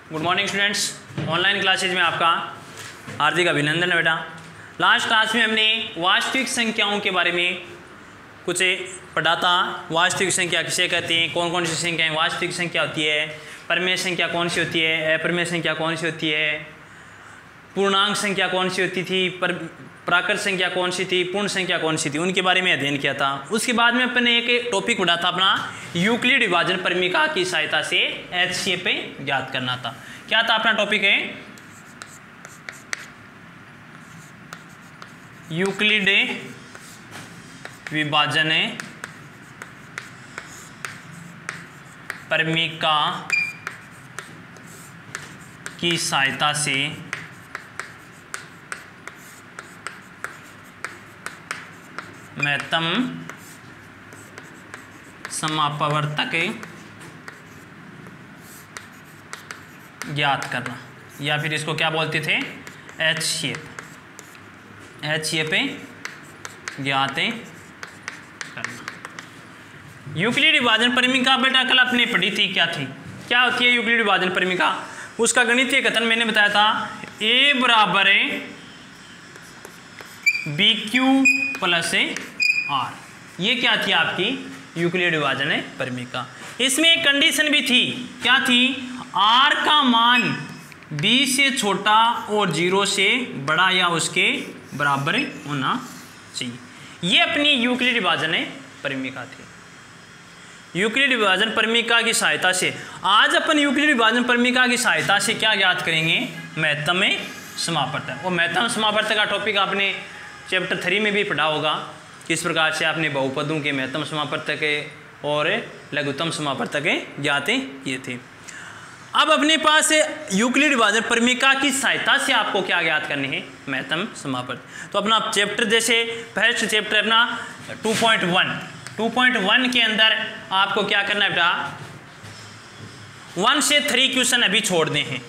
Good morning students. Online classes में आपका हार्दिक अभिनंदन है बेटा। लास्ट क्लास में हमने वास्तविक संख्याओं के बारे में कुछ पढ़ा था। वास्तविक संख्या किसे कहते हैं, कौन कौन सी संख्याएं वास्तविक संख्या होती है, परिमेय संख्या कौन सी होती है, अपरिमेय संख्या कौन सी होती है, पूर्णांक संख्या कौन सी होती थी, प्राकृत संख्या कौन सी थी, पूर्ण संख्या कौन सी थी, उनके बारे में अध्ययन किया था। उसके बाद में अपने एक टॉपिक पढ़ा था अपना यूक्लिड विभाजन परिमिका की सहायता से HCF पे ज्ञात करना था। क्या था अपना टॉपिक है यूक्लिड विभाजन परिमिका की सहायता से महत्तम समापवर्तक ज्ञात करना, या फिर इसको क्या बोलते थे HCF पे ज्ञात करना। यूक्लिड विभाजन परिमिका बेटा कल आपने पढ़ी थी, क्या थी, क्या होती है यूक्लिड विभाजन परिमिका? उसका गणितीय कथन मैंने बताया था A बराबर BQ प्लस R। ये क्या थी आपकी यूक्लिड विभाजन परिमिका। इसमें एक कंडीशन भी थी, क्या थी, R का मान B से छोटा और 0 से बड़ा या उसके बराबर होना चाहिए। ये अपनी यूक्लिड विभाजन परिमिका थी। यूक्लिड विभाजन परिमिका की सहायता से आज अपन यूक्लिड विभाजन परिमिका की सहायता से क्या ज्ञात करेंगे, महत्तम समापवर्तक। और महत्तम समापवर्तक का टॉपिक आपने चैप्टर 3 में भी पढ़ा होगा, किस प्रकार से आपने बहुपदों के महत्तम समापवर्तक और लघुत्तम समापवर्तक ज्ञात किए थे। अब अपने पास यूक्लिड विभाजन परिमिका की सहायता से आपको क्या ज्ञात करनी है, महत्तम समापवर्तक। तो अपना चैप्टर जैसे फर्स्ट चैप्टर अपना 2.1 के अंदर आपको क्या करना है बेटा, 1 से 3 क्वेश्चन अभी छोड़ने हैं,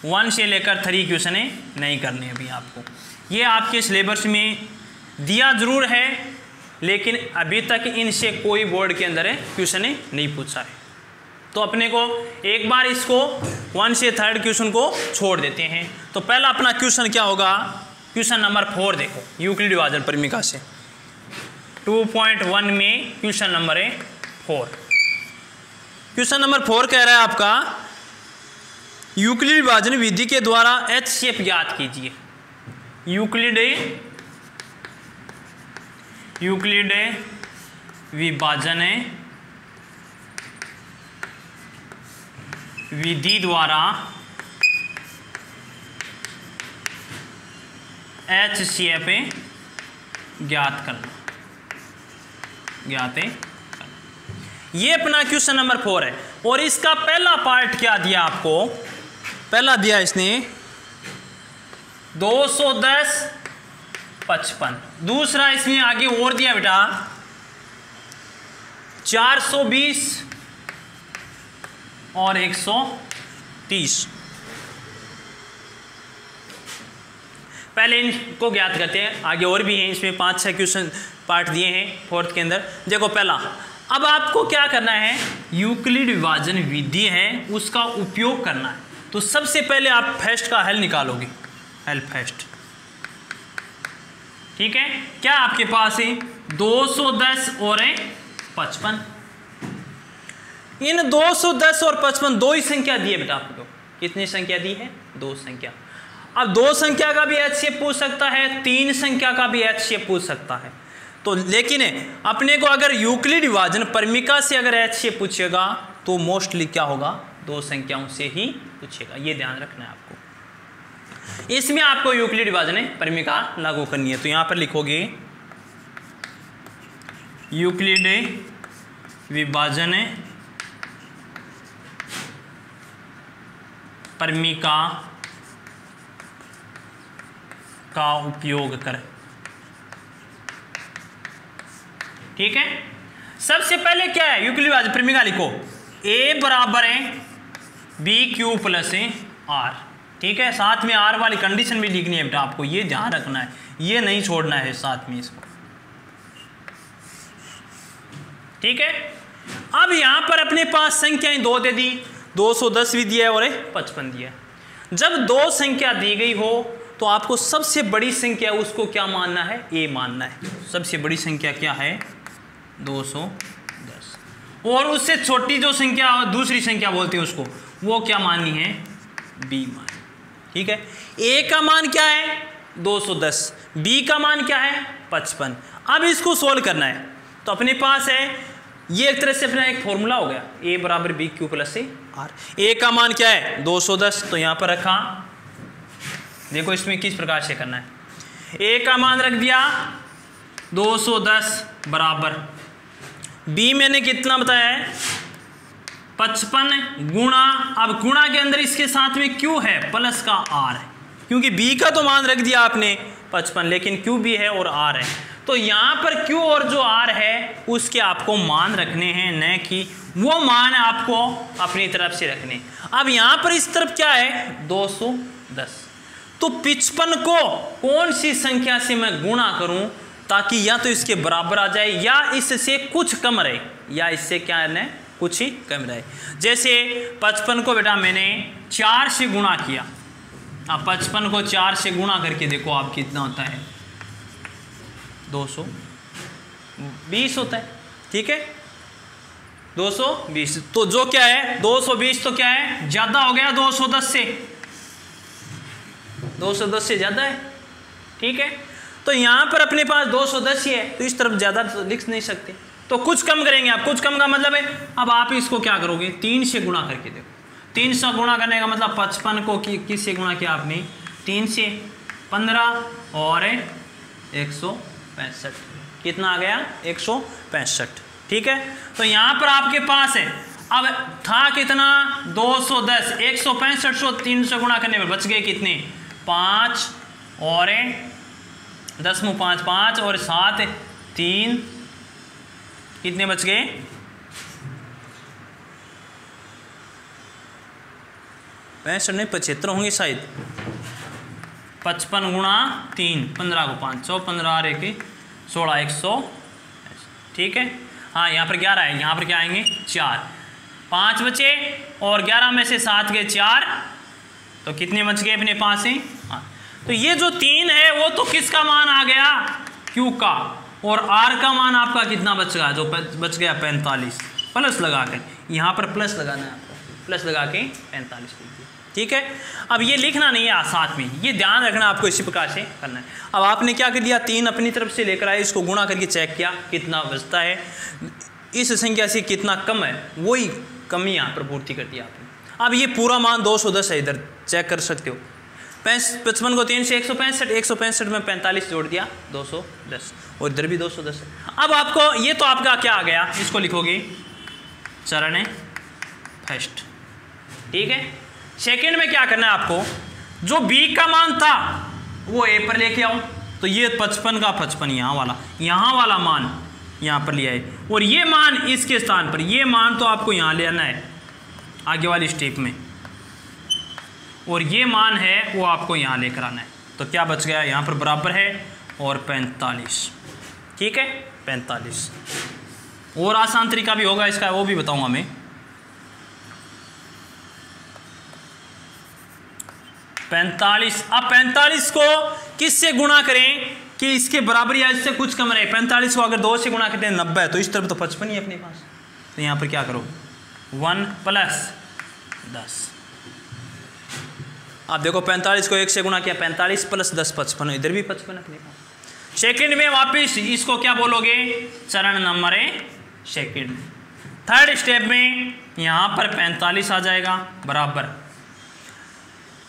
1 से लेकर 3 क्वेश्चन नहीं करने अभी आपको। ये आपके सिलेबस में दिया जरूर है, लेकिन अभी तक इनसे कोई बोर्ड के अंदर क्वेश्चन नहीं पूछा है। तो अपने को एक बार इसको 1 से 3 क्वेश्चन को छोड़ देते हैं। तो पहला अपना क्वेश्चन क्या होगा, क्वेश्चन नंबर 4 देखो यूक्लिड विभाजन परिमिका से 2.1 में क्वेश्चन नंबर 4। क्वेश्चन नंबर 4 कह रहा है आपका यूक्लिड विभाजन विधि के द्वारा HCF ज्ञात कीजिए। यूक्लिड विभाजन विधि द्वारा HCF ज्ञात करना। ये अपना क्वेश्चन नंबर 4 है। और इसका पहला पार्ट क्या दिया आपको, पहला दिया इसने 210 55, दूसरा इसमें आगे और दिया बेटा 420 और 130। पहले इनको ज्ञात करते हैं, आगे और भी हैं, इसमें 5-6 क्वेश्चन पार्ट दिए हैं 4th के अंदर। देखो पहला, अब आपको क्या करना है, यूक्लिड विभाजन विधि है उसका उपयोग करना है। तो सबसे पहले आप फर्स्ट का हल निकालोगे, हल फर्स्ट, ठीक है। क्या आपके पास है 210 और 55। इन 210 और 55 दो ही संख्या दी है बेटा आपको। कितनी संख्या दी है, 2 संख्या। अब 2 संख्या का भी HCF पूछ सकता है, 3 संख्या का भी HCF पूछ सकता है। तो लेकिन अपने को अगर यूक्लिड विभाजन परिमिका से अगर HCF पूछेगा तो मोस्टली क्या होगा, 2 संख्याओं से ही पूछेगा। ये ध्यान रखना है आपको। इसमें आपको यूक्लिड विभाजन परिमिका लागू करनी है। तो यहां पर लिखोगे यूक्लिड विभाजन परिमिका का उपयोग कर, ठीक है। सबसे पहले क्या है, यूक्लिड विभाजन परिमिका लिखो, A बराबर BQ प्लस R, ठीक है। साथ में R वाली कंडीशन भी लिखनी है बेटा आपको, ये ध्यान रखना है, ये नहीं छोड़ना है साथ में इसको, ठीक है। अब यहां पर अपने पास संख्याएं 2 दे दी, 210 भी दिया है और 55 दिया है। जब दो संख्या दी गई हो तो आपको सबसे बड़ी संख्या उसको क्या मानना है, ए मानना है। सबसे बड़ी संख्या क्या है, 210, और उससे छोटी जो संख्या दूसरी संख्या बोलते हैं उसको, वो क्या माननी है, बी मान। ठीक है, ए का मान क्या है 210, बी का मान क्या है 55। अब इसको सोल्व करना है तो अपने पास है ये एक तरह से अपना एक फॉर्मूला हो गया, ए बराबर B Q plus A R. A का मान क्या है 210, तो यहां पर रखा। देखो इसमें किस प्रकार से करना है, ए का मान रख दिया 210 बराबर, बी मैंने कितना बताया है 55 गुणा, अब गुणा के अंदर इसके साथ में क्यू है प्लस का आर है, क्योंकि बी का तो मान रख दिया आपने 55, लेकिन क्यू भी है और आर है, तो यहां पर क्यू और जो आर है उसके आपको मान रखने हैं, न कि वो मान आपको अपनी तरफ से रखने। अब यहां पर इस तरफ क्या है 210, तो 55 को कौन सी संख्या से मैं गुणा करूं ताकि या तो इसके बराबर आ जाए या इससे कुछ कम रहे, या इससे क्या है कुछ ही कम रहे। जैसे 55 को बेटा मैंने 4 से गुणा किया, अब 55 को 4 से गुणा करके देखो आप कितना होता है 220 होता है। ठीक है 220, तो जो क्या है 220 तो क्या है ज्यादा हो गया 210 से, 210 से ज्यादा है। ठीक है, तो यहां पर अपने पास 210 ही है, तो इस तरफ ज्यादा तो लिख नहीं सकते, तो कुछ कम करेंगे। आप कुछ कम का मतलब है अब आप इसको क्या करोगे 3 से गुणा करके देखो, 3 से गुणा करने का मतलब 55 को किस से गुणा किया आपने 3 से, 15 और 165, कितना आ गया 165। ठीक है, तो यहां पर आपके पास है, अब था कितना 210, 165 को 3 से गुणा करने में बच गए कितने 5 और 10 मुँह 5 5 और 7 3, कितने बच गए 65 नहीं 75 होंगे शायद, 55 गुणा 3, 15 को 5, 15 और 1 16, 100। ठीक है, हाँ यहाँ पर 11 है, यहाँ पर क्या आएंगे 4, 5 बचे और 11 में से 7 गए 4, तो कितने बच गए अपने पास से। हाँ, तो ये जो 3 है वो तो किसका मान आ गया Q का, और R का मान आपका कितना बच गया, जो बच गया 45, प्लस लगा कर, यहाँ पर प्लस लगाना है आपको, प्लस लगा के 45 लीजिए। ठीक है, अब ये लिखना नहीं है साथ में, ये ध्यान रखना आपको इसी प्रकार से करना है। अब आपने क्या कर लिया 3 अपनी तरफ से लेकर आए, इसको गुणा करके चेक किया कितना बचता है, इस संख्या से कितना कम है वही कमी यहाँ पर पूर्ति कर दिया आपने। अब ये पूरा मान 210 है, इधर चेक कर सकते हो, 55 को 3 से 165, 165 में 45 जोड़ दिया 210, और इधर भी 210 है। अब आपको ये तो आपका क्या आ गया, इसको लिखोगे चरण फर्स्ट। ठीक है, सेकंड में क्या करना है आपको, जो बी का मान था वो ए पर लेके आओ, तो ये 55 का 55 यहाँ वाला मान यहाँ पर लिया है, और ये मान इसके स्थान पर, ये मान तो आपको यहाँ ले आना है आगे वाली स्टेप में, और ये मान है वो आपको यहाँ लेकर आना है। तो क्या बच गया यहाँ पर बराबर है और 45। ठीक है 45, और आसान तरीका भी होगा इसका, वो भी बताऊंगा मैं। 45, अब 45 को किससे गुणा करें कि इसके बराबर या इससे कुछ कम रहे। 45 को अगर 2 से गुणा करते हैं 90 है, तो इस तरफ तो 55 ही है अपने पास, तो यहाँ पर क्या करो 1 प्लस 10। आप देखो 45 को 1 से गुणा किया 45 प्लस 10 55, इधर भी 55 अपने पास। सेकंड में वापस इसको क्या बोलोगे, चरण नंबर सेकंड। थर्ड स्टेप में यहाँ पर 45 आ जाएगा बराबर,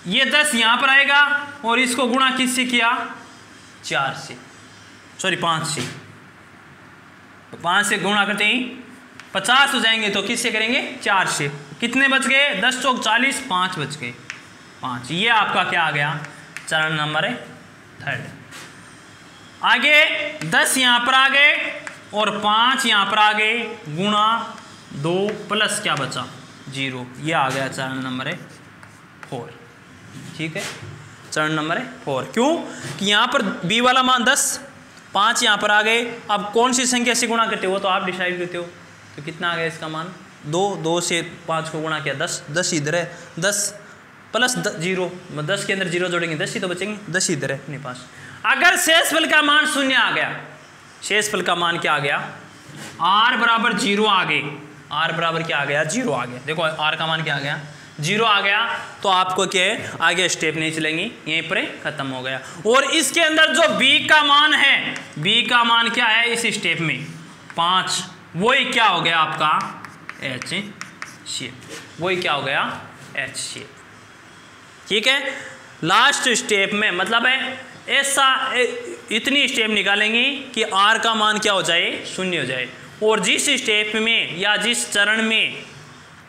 ये 10 यहाँ पर आएगा, और इसको गुणा किससे किया 4 से, सॉरी 5 से, 5 से गुणा करते ही 50 हो जाएंगे, तो किससे करेंगे 4 से। कितने बच गए 10 चौक 40, 5 बच गए 5। ये आपका क्या आ गया चरण नंबर थर्ड। आगे 10 यहाँ पर आ गए और 5 यहाँ पर आ गए, गुणा 2 प्लस क्या बचा 0, ये आ गया चरण नंबर 4। ठीक है, चरण नंबर 4। क्यों कि यहाँ पर बी वाला मान 10, 5 यहाँ पर आ गए। अब कौन सी संख्या से गुणा करते हो तो आप डिसाइड करते हो, तो कितना आ गया इसका मान 2 से 5 को गुणा किया 10, 10 इधर है, 10 प्लस 0, 10 के अंदर 0 जोड़ेंगे 10 ही तो बचेंगे, 10 इधर है अपने पास। अगर शेषफल का मान 0 आ गया, शेषफल का मान क्या आ गया, r बराबर 0 आ गए, r बराबर क्या आ गया, 0 आ गया। देखो r का मान क्या आ गया, 0 आ गया, तो आपको क्या है, आगे स्टेप नहीं चलेंगी, यहीं पर खत्म हो गया। और इसके अंदर जो b का मान है, b का मान क्या है इस स्टेप में 5, वही क्या हो गया आपका h शेप, वही क्या हो गया h शेप। ठीक है, लास्ट स्टेप में मतलब है ऐसा इतनी स्टेप निकालेंगे कि r का मान क्या हो जाए, 0 हो जाए। और जिस स्टेप में या जिस चरण में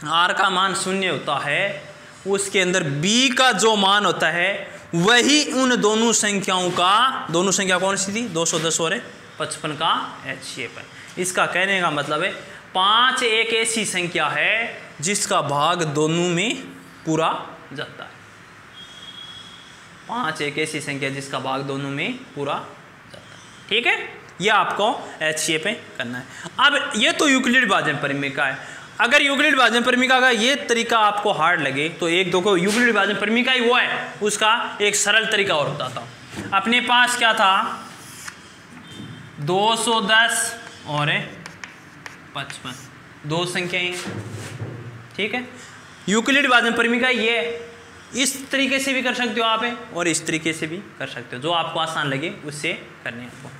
r का मान 0 होता है, उसके अंदर b का जो मान होता है वही उन दोनों संख्याओं का, दोनों संख्या कौन सी थी, 210 और 55 का h शेप है। इसका कहने का मतलब है 5 एक ऐसी संख्या है जिसका भाग दोनों में पूरा जाता है। 5 एक ऐसी संख्या जिसका भाग दोनों में पूरा जाता है। ठीक है, यह आपको h शेप में करना है। अब ये तो यूक्लिड विभाजन परिमेय है। अगर यूक्लिड विभाजन परिमेय का ये तरीका आपको हार्ड लगे तो एक दो को यूक्लिड विभाजन परिमेय का ही वो है, उसका एक सरल तरीका और बताता हूँ। अपने पास क्या था, 210 और 55, दो संख्याएं। ठीक है, यूक्लिड विभाजन परिमेय का ये इस तरीके से भी कर सकते हो आप और इस तरीके से भी कर सकते हो, जो आपको आसान लगे उससे करने आपको।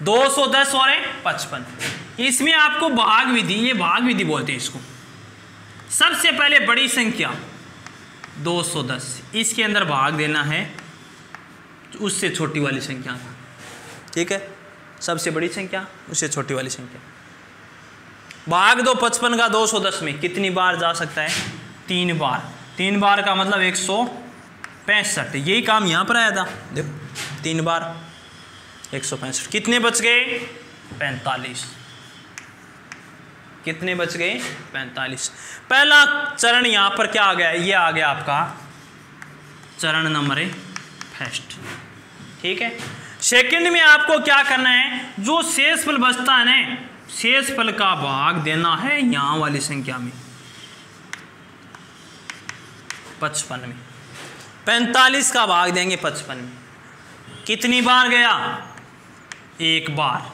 210 और 55, इसमें आपको भाग विधि, ये भाग विधि बोलते हैं इसको। सबसे पहले बड़ी संख्या 210, इसके अंदर भाग देना है उससे छोटी वाली संख्या का। ठीक है, सबसे बड़ी संख्या उससे छोटी वाली संख्या। भाग दो 55 का 210 में, कितनी बार जा सकता है, 3 बार। 3 बार का मतलब 165, यही काम यहाँ पर आया था। देखो 3 बार 165, कितने बच गए, 45। कितने बच गए, 45। पहला चरण यहाँ पर क्या आ गया, ये आ गया आपका चरण नंबर 1। ठीक है, सेकंड में आपको क्या करना है, जो शेषफल बचता है ना, शेषफल का भाग देना है यहाँ वाली संख्या में, 55 में। 45 का भाग देंगे 55 में, कितनी बार गया, 1 बार।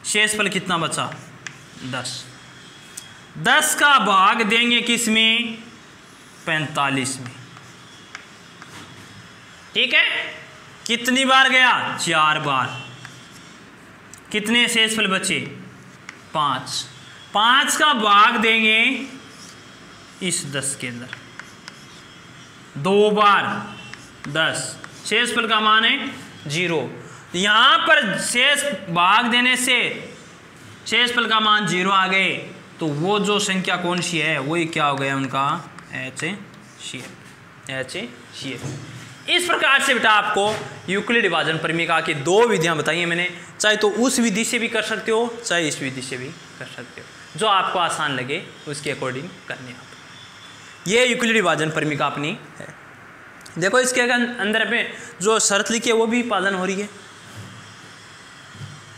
शेषफल कितना बचा, 10। 10 का भाग देंगे किस में, 45 में। ठीक है, कितनी बार गया, 4 बार। कितने शेषफल बचे, 5। 5 का भाग देंगे इस 10 के अंदर, 2 बार 10, शेषफल का मान है 0। यहाँ पर शेष भाग देने से शेषफल का मान 0 आ गए, तो वो जो संख्या कौन सी है वही क्या हो गया उनका h शेप। इस प्रकार से बेटा आपको यूक्लिड विभाजन परिमेय की 2 विधियां बताई हैं मैंने। चाहे तो उस विधि से भी कर सकते हो, चाहे इस विधि से भी कर सकते हो, जो आपको आसान लगे उसके अकॉर्डिंग करने आप। ये यूक्लिड विभाजन परिमेय अपनी है। देखो इसके अंदर में जो शर्त लिखी है वो भी पालन हो रही है।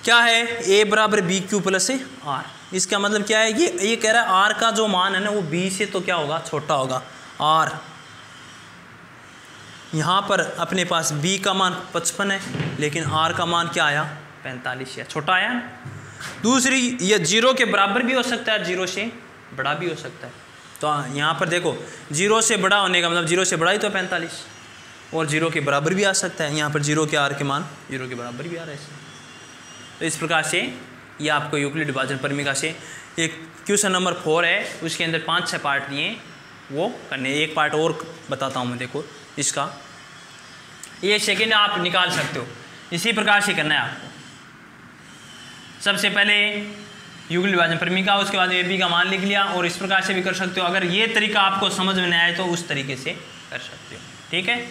क्या है, a बराबर बी क्यू प्लस आर। इसका मतलब क्या है, ये कह रहा है r का जो मान है ना वो b से तो क्या होगा, छोटा होगा। r यहाँ पर अपने पास b का मान 55 है, लेकिन r का मान क्या आया, 45 है, छोटा आया। दूसरी, ये 0 के बराबर भी हो सकता है, 0 से बड़ा भी हो सकता है। तो यहाँ पर देखो 0 से बड़ा होने का मतलब 0 से बड़ा ही तो 45, और 0 के बराबर भी आ सकता है। यहाँ पर 0 के r के मान 0 के बराबर भी आ रहे हैं। तो इस प्रकार से ये आपको यूक्लिड विभाजन परिमेय से एक क्वेश्चन नंबर 4 है, उसके अंदर 5-6 पार्ट दिए, वो करने। एक पार्ट और बताता हूँ मैं, देखो इसका, ये सेकेंड आप निकाल सकते हो। इसी प्रकार से करना है आपको। सबसे पहले यूक्लिड विभाजन परिमेय का, उसके बाद ab का मान लिख लिया, और इस प्रकार से भी कर सकते हो। अगर ये तरीका आपको समझ में नहीं आए तो उस तरीके से कर सकते हो। ठीक है,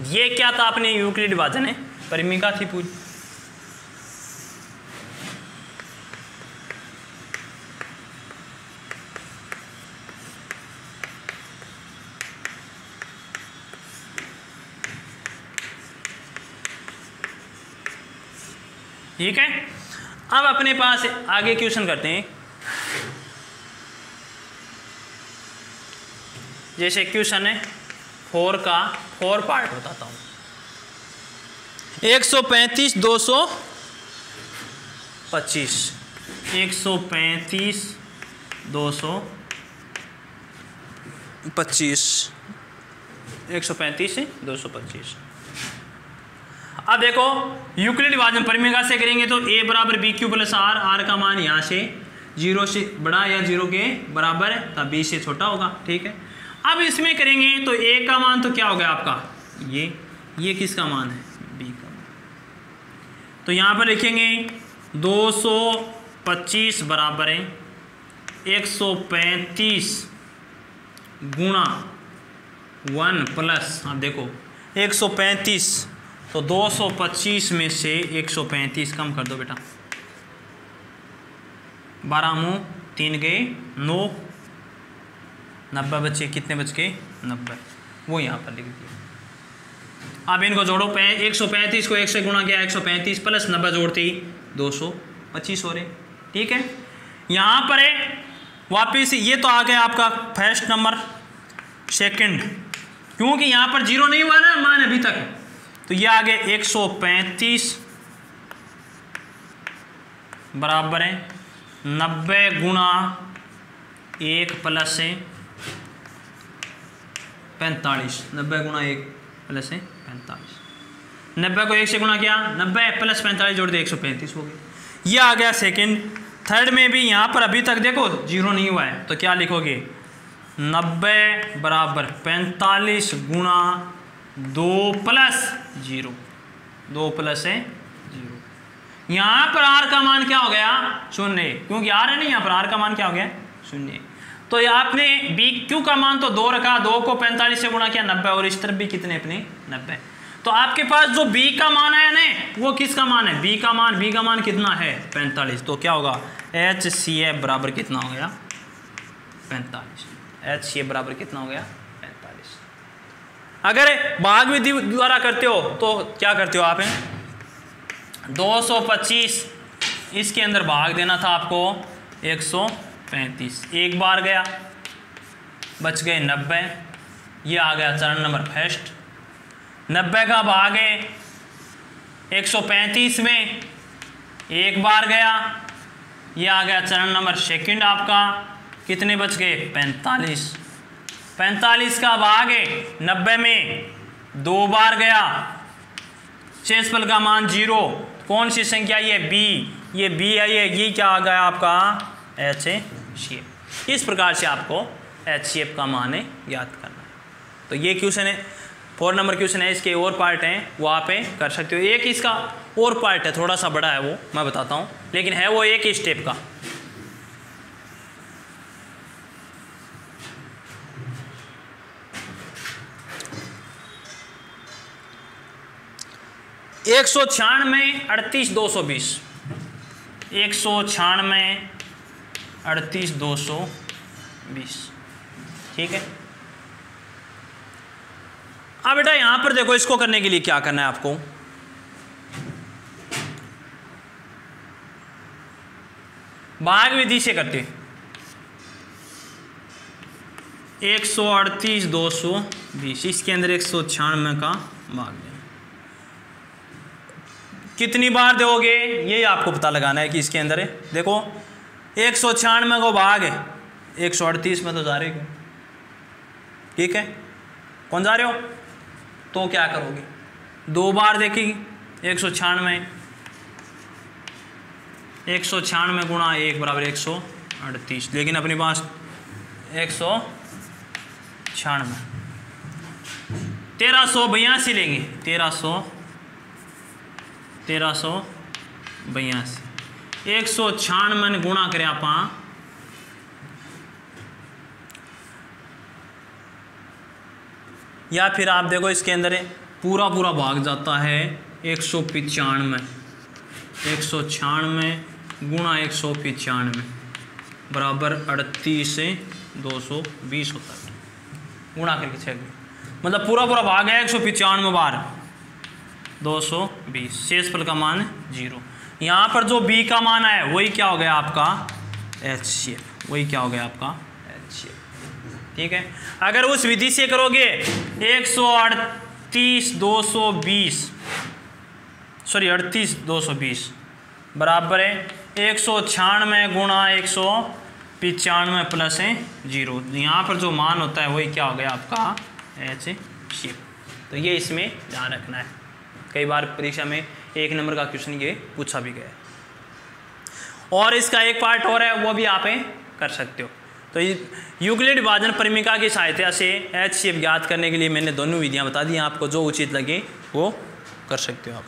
ये क्या था अपने यूक्लिड विभाजन है परिमिका थी पूरी। ठीक है, अब अपने पास आगे क्वेश्चन करते हैं। जैसे क्वेश्चन है 4 का 4 पार्ट बताता हूँ। 135 225 135 225 135 से 225। अब देखो यूक्लिड विभाजन परिमेय से करेंगे तो a बराबर B Q plus R, R का मान यहाँ से 0 से बड़ा या 0 के बराबर है तब b से छोटा होगा। ठीक है, अब इसमें करेंगे तो a का मान तो क्या हो गया आपका ये किसका मान है b का मान। तो यहाँ पर लिखेंगे 225 बराबर है 135 गुणा 1 प्लस, आप देखो 135 तो 225 में से 135 कम कर दो बेटा, 12 मुँह 3 गए 9, 90 बचे, कितने बच गए 90, वो यहाँ पर लिख दिया। अब इनको जोड़ो, 135 को 1 से गुणा किया 135 प्लस 90 जोड़ते ही 225 हो रहे। ठीक है, यहाँ पर है वापिस ये तो आ गया आपका फर्स्ट नंबर। सेकंड, क्योंकि यहाँ पर 0 नहीं हुआ ना मान अभी तक, तो ये आ गए 135 बराबर है 90 गुणा 1 प्लस है 45, 90 गुणा 1 प्लस है 45, 90 को 1 से गुणा किया 90 प्लस 45 जोड़ दे 135 हो गए। ये आ गया सेकंड। थर्ड में भी यहाँ पर अभी तक देखो 0 नहीं हुआ है, तो क्या लिखोगे 90 बराबर 45 गुणा 2 प्लस 0, 2 प्लस है 0। यहाँ पर r का मान क्या हो गया 0, क्योंकि r है नहीं, यहाँ पर r का मान क्या हो गया 0। तो ये आपने b q का मान तो 2 रखा, 2 को 45 से गुणा किया 90, और इस तरफ भी कितने अपने 90। तो आपके पास जो b का मान आया ना वो किसका मान है b का मान कितना है 45। तो क्या होगा HCF बराबर कितना हो गया 45, HCF बराबर कितना हो गया 45। अगर भाग विधि द्वारा करते हो तो क्या करते हो आप 225 इसके अंदर भाग देना था आपको 135, एक बार गया बच गए 90, ये आ गया चरण नंबर फर्स्ट। 90 का भाग है 135 में, एक बार गया, ये आ गया चरण नंबर सेकंड आपका। कितने बच गए 45, 45 का भाग है 90 में, 2 बार गया, शेषफल का मान 0, कौन सी संख्या ये b, ये b है, ये क्या आ गया आपका HCF। इस प्रकार से आपको HCF का मान है याद करना है। तो ये क्वेश्चन है 4 नंबर क्वेश्चन है, इसके और पार्ट हैं वो आप कर सकते हो। एक इसका और पार्ट है थोड़ा सा बड़ा है, वो मैं बताता हूँ, लेकिन है वो एक ही स्टेप का। एक 196 38 220 196 38 220। ठीक है, अब बेटा यहां पर देखो, इसको करने के लिए क्या करना है आपको, भाग विधि से करते 138 220, इसके अंदर 196 का भाग देना। कितनी बार दोगे ये आपको पता लगाना है कि इसके अंदर है। देखो 196 को भाग है 138 में तो जा रहे हो, ठीक है, कौन जा रहे हो, तो क्या करोगे 2 बार देखेगी 196 गुणा 1 बराबर 138, लेकिन अपने पास 196 1382 लेंगे, 1382 196 गुणा करें आप, या फिर आप देखो इसके अंदर है पूरा पूरा भाग जाता है 195, 196 गुणा 195 बराबर 38 से 220 होता है। गुणा करके चेक, मतलब पूरा पूरा भाग है 195 बार 220, शेषफल का मान 0। यहाँ पर जो b का मान है वही क्या हो गया आपका HCF, वही क्या हो गया आपका HCF। ठीक है, अगर उस विधि से करोगे 38,220 बराबर है 196 गुणा 195 प्लस 0। यहाँ पर जो मान होता है वही क्या हो गया आपका HCF। तो ये इसमें ध्यान रखना है, कई बार परीक्षा में 1 नंबर का क्वेश्चन ये पूछा भी गया है। और इसका एक पार्ट और है, वो भी आप कर सकते हो। तो यूक्लिड विभाजन परिमिका की सहायता से HCF ज्ञात करने के लिए मैंने दोनों विधियां बता दी हैं, आपको जो उचित लगे वो कर सकते हो आप।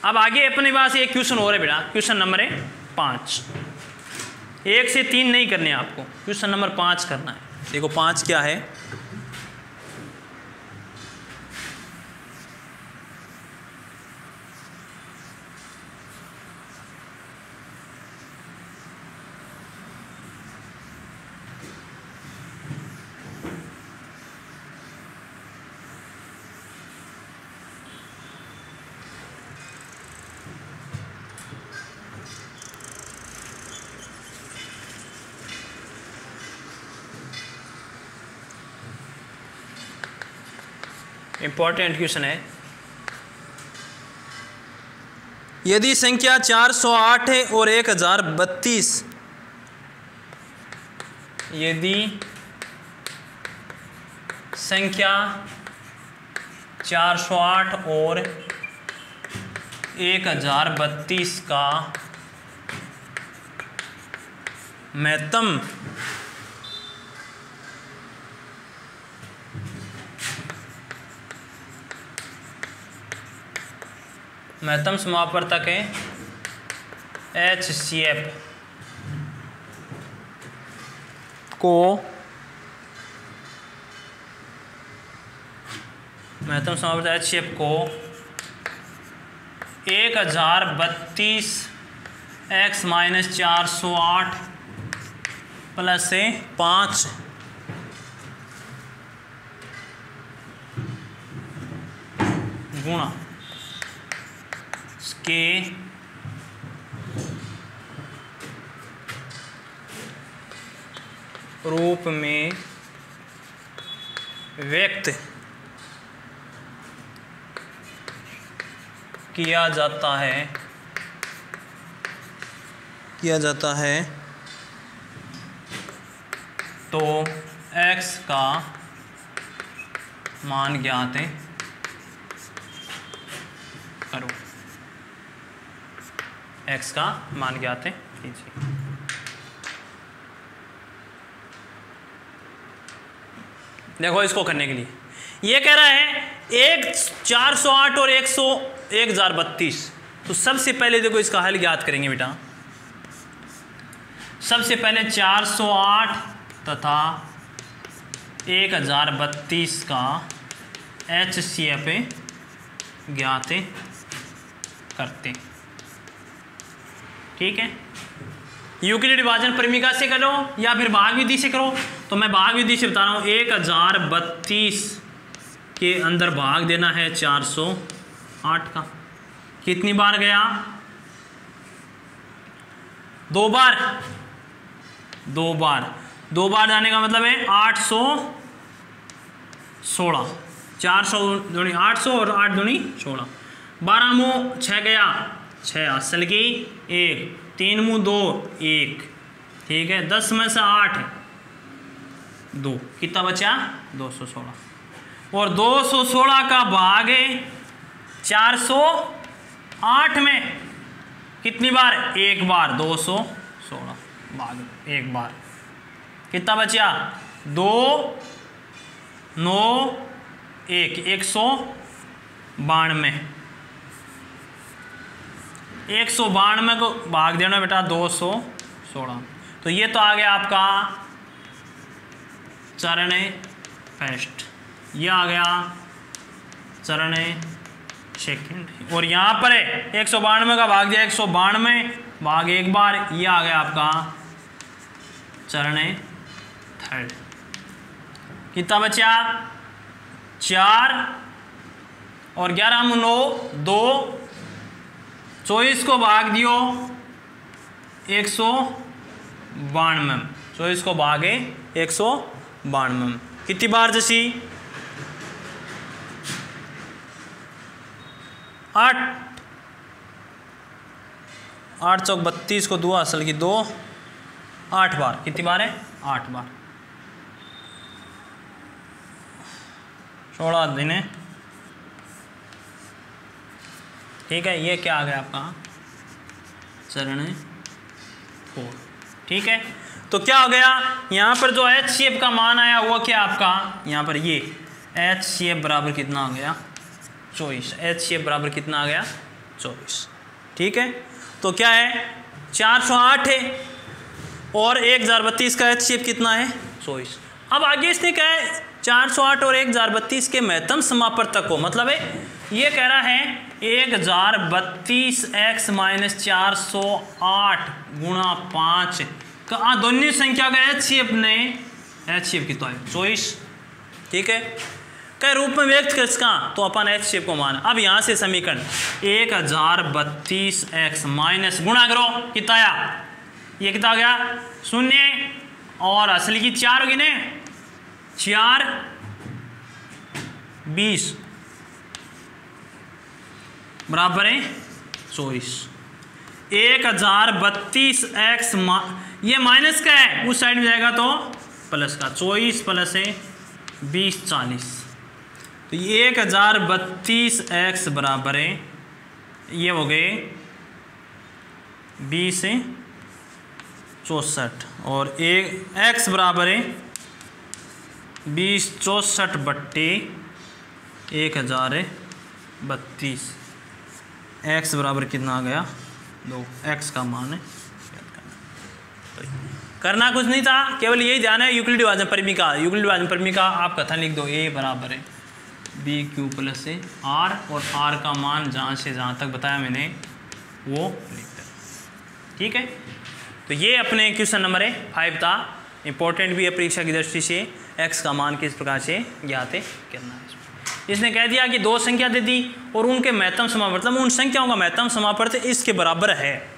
अब आगे अपने पास एक क्वेश्चन और है बेटा, क्वेश्चन नंबर 5। 1 से 3 नहीं करने आपको, क्वेश्चन नंबर 5 करना है। देखो 5 क्या है। इंपॉर्टेंट क्वेश्चन है। यदि संख्या 408 है और 1032, यदि संख्या 408 और 1032 का महत्तम समापवर्तक है HCF को महत्तम समापवर्तक HCF को 1032 x माइनस 408 प्लस 5 गुणा के रूप में व्यक्त किया जाता है तो x का मान ज्ञात करो। x का मान ज्ञात कीजिए। देखो इसको करने के लिए ये कह रहा है 408 और 1032। तो सबसे पहले देखो इसका हल ज्ञात करेंगे बेटा। सबसे पहले 408 तथा 1032 का HCF ज्ञात करते। ठीक है, यूक्लिड विभाजन परिमिका से करो या फिर भाग विधि से करो। तो मैं भाग विधि से बता रहा हूँ। 1032 के अंदर भाग देना है 408 का। कितनी बार गया? 2 बार। 2 बार जाने का मतलब है 816। 400 दूनी 800 और 8 दूनी 16। 12 मुँह 6 गया, 6 असल की 1, 3 मुँह 2 1। ठीक है, 10 में से 8 2, कितना बचा? 216। और 216 का भाग 408 में कितनी बार? 1 बार। 216 भाग 1 बार, कितना बचा? 2 9 1 192। 192 को भाग देना बेटा 216। तो ये तो आ गया आपका चरण फर्स्ट, ये आ गया चरण सेकंड। और यहाँ पर है 192 का भाग दिया 192 भाग एक बार, ये आ गया आपका चरण थर्ड। कितना बचा 4 और 11 में 9 2, 24 को भाग दियो 192, 24 को भागे 192, कितनी बार जैसी 8 चौक 32 को 2 असल की 2, 8 बार, कितनी बार है 8 बार। 16 दिन है, ठीक है। ये क्या आ गया आपका चरण 4, ठीक है। तो क्या हो गया यहाँ पर जो HCF का मान आया वो क्या आपका यहाँ पर ये HCF बराबर कितना आ गया 24, HCF बराबर कितना आ गया 24, ठीक है। तो क्या है 408 है और 1032 का HCF कितना है 24। अब आगे इसने क्या है 408 और 1032 के महत्तम समापवर्तक को, मतलब है ये कह रहा है 1032x माइनस 408 गुणा 5 का दोनों संख्या का HCF कितना है 24, ठीक है। क्या रूप में व्यक्त कर इसका तो अपन HCF को मान। अब यहाँ से समीकरण 1032x माइनस गुणा करो कितना आया, ये कितना आ गया 0 और असली की 4 होगी ना 4 20 बराबर है 24। 1032x ये माइनस का है उस साइड में जाएगा तो प्लस का, 24 प्लस है 20 40, तो ये 1032x बराबर है ये हो गए 20 64 और एक x बराबर है 20 64 बट्टे 1032, x बराबर कितना आ गया 2, x का मान है। करना कुछ नहीं था, केवल यही ध्यान है यूक्लिड विभाजन परिमिका। यूक्लिड विभाजन परिमिका आप कथन लिख दो a बराबर है BQ प्लस है R और R का मान जहाँ से जहाँ तक बताया मैंने वो लिख दो, ठीक है। तो ये अपने क्वेश्चन नंबर 5 था, इंपॉर्टेंट भी है परीक्षा की दृष्टि से। x का मान किस प्रकार से ज्ञात करना है। इसने कह दिया कि 2 संख्या दे दी और उनके महत्तम समापवर्तक, मतलब उन संख्याओं का महत्तम समापवर्तक इसके बराबर है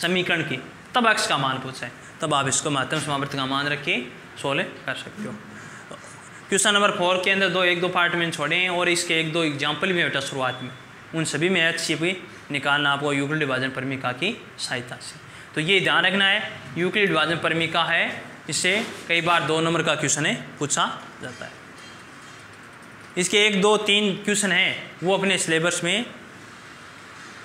समीकरण की, तब x का मान पूछा है, तब आप इसको महत्तम समापवर्तक का मान रख के सोल्व कर सकते हो। क्वेश्चन नंबर 4 के अंदर 1-2 पार्ट में छोड़े हैं और इसके 1-2 एग्जाम्पल भी बेटा शुरुआत में, उन सभी में HCF निकालना आपको यूक्लिड विभाजन परिमिका की सहायता से। तो ये ध्यान रखना है यूक्लिड विभाजन परिमिका है, इससे कई बार 2 नंबर का क्वेश्चन है पूछा जाता है। इसके 1-2-3 क्वेश्चन हैं वो अपने सिलेबस में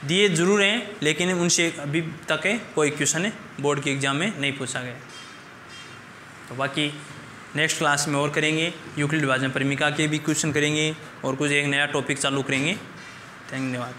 दिए जरूर हैं, लेकिन उनसे अभी तक कोई क्वेश्चन बोर्ड के एग्ज़ाम में नहीं पूछा गया। तो बाकी नेक्स्ट क्लास में और करेंगे, यूक्लिड विभाजन परिमिका के भी क्वेश्चन करेंगे और कुछ एक नया टॉपिक चालू करेंगे। धन्यवाद।